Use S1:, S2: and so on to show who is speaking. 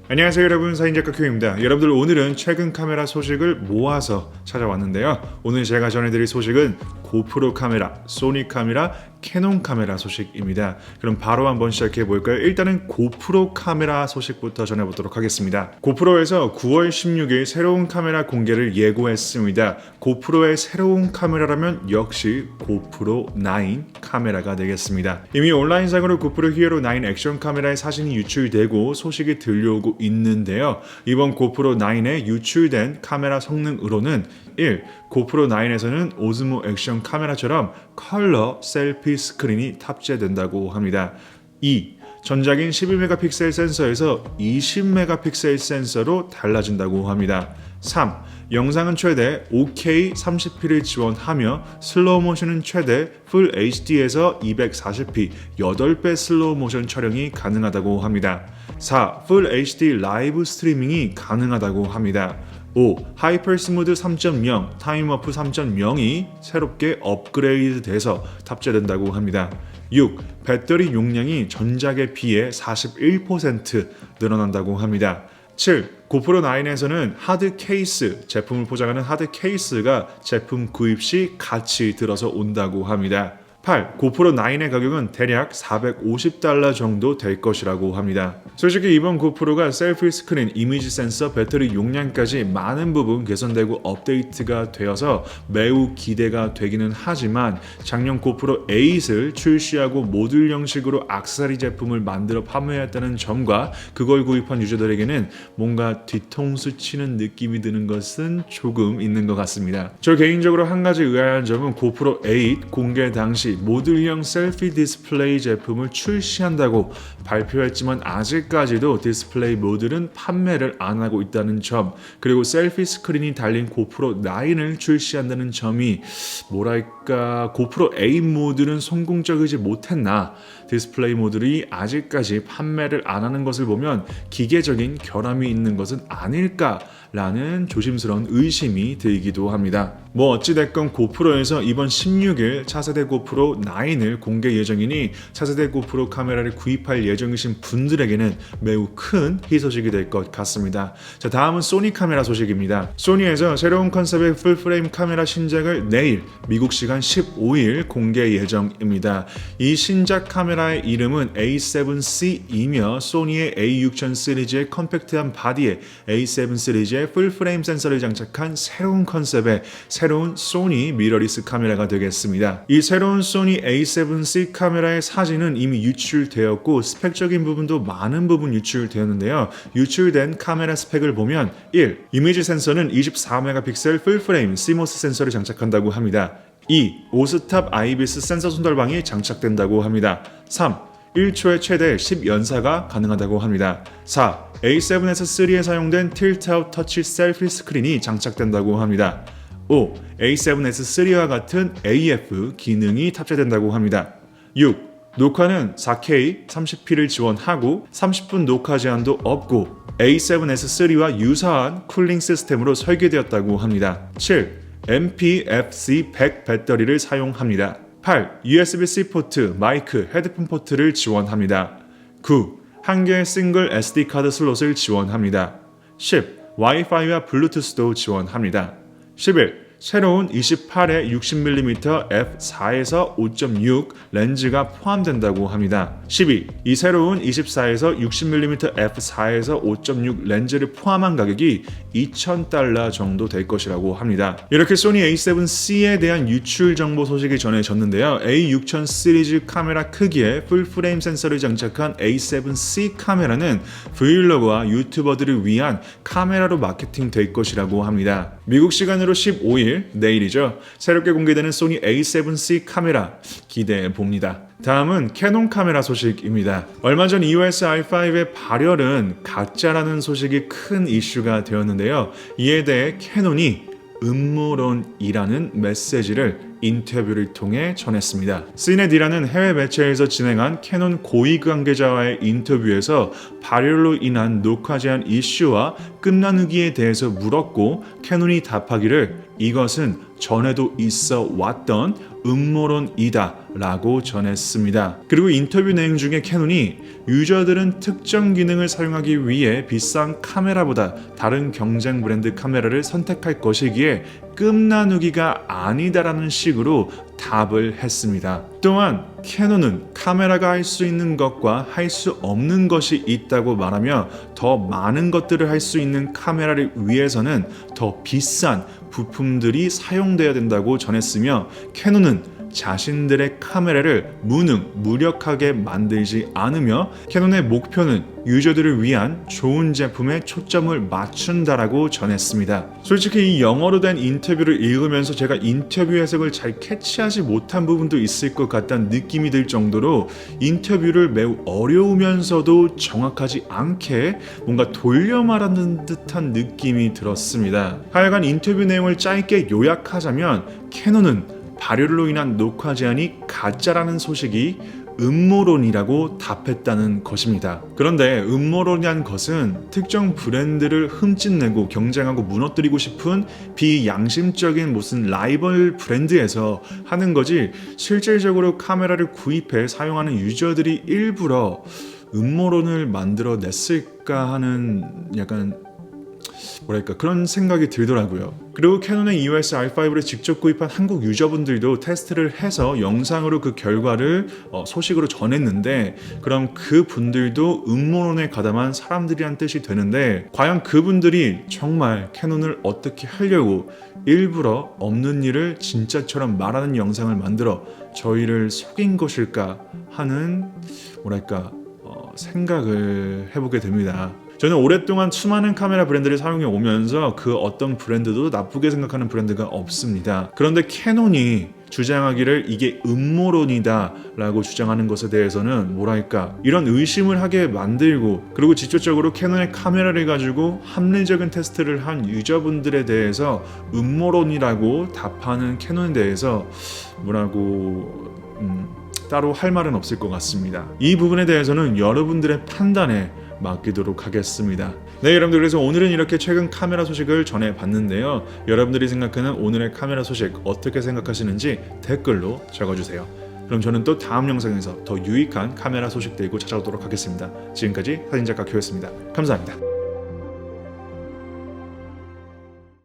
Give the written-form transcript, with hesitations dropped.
S1: 안녕하세요 여러분, 사인작가 큐입니다. 여러분들, 오늘은 최근 카메라 소식을 모아서 찾아왔는데요. 오늘 제가 전해드릴 소식은 고프로 카메라, 소니 카메라, 캐논 카메라 소식입니다. 그럼 바로 한번 시작해 볼까요? 일단은 고프로 카메라 소식부터 전해보도록 하겠습니다. 고프로에서 9월 16일 새로운 카메라 공개를 예고했습니다. 고프로의 새로운 카메라라면 역시 고프로 9 카메라가 되겠습니다. 이미 온라인상으로 고프로 히어로 9 액션 카메라의 사진이 유출되고 소식이 들려오고 있는데요. 이번 고프로 9에 유출된 카메라 성능으로는 1. 고프로 9에서는 오즈모 액션 카메라처럼 컬러 셀피 스크린이 탑재된다고 합니다. 2. 전작인 11메가픽셀 센서에서 20메가픽셀 센서로 달라진다고 합니다. 3. 영상은 최대 4K 30p를 지원하며 슬로우 모션은 최대 풀 HD에서 240p 8배 슬로우 모션 촬영이 가능하다고 합니다. 4. 풀 HD 라이브 스트리밍이 가능하다고 합니다. 5. 하이퍼 스무드 3.0, 타임워프 3.0이 새롭게 업그레이드 돼서 탑재된다고 합니다. 6. 배터리 용량이 전작에 비해 41% 늘어난다고 합니다. 7. 고프로 9에서는 하드 케이스, 제품을 포장하는 하드 케이스가 제품 구입 시 같이 들어서 온다고 합니다. 8. 고프로 9의 가격은 대략 $450 정도 될 것이라고 합니다. 솔직히 이번 고프로가 셀피 스크린, 이미지 센서, 배터리 용량까지 많은 부분 개선되고 업데이트가 되어서 매우 기대가 되기는 하지만 작년 고프로 8을 출시하고 모듈 형식으로 액세서리 제품을 만들어 판매했다는 점과 그걸 구입한 유저들에게는 뭔가 뒤통수 치는 느낌이 드는 것은 조금 있는 것 같습니다. 저 개인적으로 한 가지 의아한 점은 고프로 8 공개 당시 모듈형 셀피 디스플레이 제품을 출시한다고 발표했지만 아직까지도 디스플레이 모듈은 판매를 안 하고 있다는 점, 그리고 셀피 스크린이 달린 고프로 9을 출시한다는 점이 뭐랄까, 고프로 8 모듈은 성공적이지 못했나, 디스플레이 모듈이 아직까지 판매를 안 하는 것을 보면 기계적인 결함이 있는 것은 아닐까라는 조심스러운 의심이 들기도 합니다. 뭐 어찌됐건 고프로에서 이번 16일 차세대 고프로 9을 공개 예정이니 차세대 고프로 카메라를 구입할 예정이신 분들에게는 매우 큰 희소식이 될 것 같습니다. 자, 다음은 소니 카메라 소식입니다. 소니에서 새로운 컨셉의 풀프레임 카메라 신작을 내일 미국 시간 15일 공개 예정입니다. 이 신작 카메라의 이름은 A7C이며 소니의 A6000 시리즈의 컴팩트한 바디에 A7 시리즈의 풀프레임 센서를 장착한 새로운 컨셉의 새로운 소니 미러리스 카메라가 되겠습니다. 이 새로운 소니 A7C 카메라의 사진은 이미 유출되었고 스펙적인 부분도 많은 부분 유출되었는데요. 유출된 카메라 스펙을 보면 1. 이미지 센서는 24메가픽셀 풀프레임 CMOS 센서를 장착한다고 합니다. 2. 오스탑 아이비스 센서 손달방이 장착된다고 합니다. 3. 1초에 최대 10연사가 가능하다고 합니다. 4. A7S3에 사용된 틸트아웃 터치 셀피 스크린이 장착된다고 합니다. 5. A7S3와 같은 AF 기능이 탑재된다고 합니다. 6. 녹화는 4K 30p를 지원하고 30분 녹화 제한도 없고 A7S3와 유사한 쿨링 시스템으로 설계되었다고 합니다. 7. MPFC100 배터리를 사용합니다. 8. USB-C 포트, 마이크, 헤드폰 포트를 지원합니다. 9. 한 개의 싱글 SD카드 슬롯을 지원합니다. 10. 와이파이와 블루투스도 지원합니다. 11. 새로운 28에 60mm f4에서 5.6 렌즈가 포함된다고 합니다. 12. 이 새로운 24에서 60mm f4에서 5.6 렌즈를 포함한 가격이 $2,000 정도 될 것이라고 합니다. 이렇게 소니 A7C에 대한 유출 정보 소식이 전해졌는데요. A6000 시리즈 카메라 크기의 풀프레임 센서를 장착한 A7C 카메라는 브이로그와 유튜버들을 위한 카메라로 마케팅될 것이라고 합니다. 미국 시간으로 15일 내일이죠. 새롭게 공개되는 소니 A7C 카메라 기대해 봅니다. 다음은 캐논 카메라 소식입니다. 얼마 전 EOS R5의 발열은 가짜라는 소식이 큰 이슈가 되었는데요. 이에 대해 캐논이 음모론이라는 메시지를 인터뷰를 통해 전했습니다. 시네디라는 해외 매체에서 진행한 캐논 고위 관계자와의 인터뷰에서 발열로 인한 녹화 제한 이슈와 끝난 후기에 대해서 물었고 캐논이 답하기를 이것은 전에도 있어 왔던 음모론이다 라고 전했습니다. 그리고 인터뷰 내용 중에 캐논이 유저들은 특정 기능을 사용하기 위해 비싼 카메라보다 다른 경쟁 브랜드 카메라를 선택할 것이기에 끔나누기가 아니다라는 식으로 답을 했습니다. 또한 캐논은 카메라가 할 수 있는 것과 할 수 없는 것이 있다고 말하며 더 많은 것들을 할 수 있는 카메라를 위해서는 더 비싼 부품들이 사용돼야 된다고 전했으며 캐논은 자신들의 카메라를 무력하게 만들지 않으며 캐논의 목표는 유저들을 위한 좋은 제품에 초점을 맞춘다라고 전했습니다. 솔직히 이 영어로 된 인터뷰를 읽으면서 제가 인터뷰 해석을 잘 캐치하지 못한 부분도 있을 것 같다는 느낌이 들 정도로 인터뷰를 매우 어려우면서도 정확하지 않게 뭔가 돌려 말하는 듯한 느낌이 들었습니다. 하여간 인터뷰 내용을 짧게 요약하자면 캐논은 발열로 인한 녹화 제한이 가짜라는 소식이 음모론이라고 답했다는 것입니다. 그런데 음모론이란 것은 특정 브랜드를 흠집내고 경쟁하고 무너뜨리고 싶은 비양심적인 무슨 라이벌 브랜드에서 하는 거지, 실질적으로 카메라를 구입해 사용하는 유저들이 일부러 음모론을 만들어냈을까 하는 약간 그런 생각이 들더라고요. 그리고 캐논의 EOS R5를 직접 구입한 한국 유저분들도 테스트를 해서 영상으로 그 결과를 소식으로 전했는데, 그럼 그 분들도 음모론에 가담한 사람들이란 뜻이 되는데, 과연 그분들이 정말 캐논을 어떻게 하려고 일부러 없는 일을 진짜처럼 말하는 영상을 만들어 저희를 속인 것일까 하는 생각을 해보게 됩니다. 저는 오랫동안 수많은 카메라 브랜드를 사용해 오면서 그 어떤 브랜드도 나쁘게 생각하는 브랜드가 없습니다. 그런데 캐논이 주장하기를 이게 음모론이다 라고 주장하는 것에 대해서는 이런 의심을 하게 만들고, 그리고 직접적으로 캐논의 카메라를 가지고 합리적인 테스트를 한 유저분들에 대해서 음모론이라고 답하는 캐논에 대해서 따로 할 말은 없을 것 같습니다. 이 부분에 대해서는 여러분들의 판단에 맡기도록 하겠습니다. 네, 여러분들, 그래서 오늘은 이렇게 최근 카메라 소식을 전해봤는데요. 여러분들이 생각하는 오늘의 카메라 소식 어떻게 생각하시는지 댓글로 적어주세요. 그럼 저는 또 다음 영상에서 더 유익한 카메라 소식 들고 찾아오도록 하겠습니다. 지금까지 사진작가 큐였습니다. 감사합니다.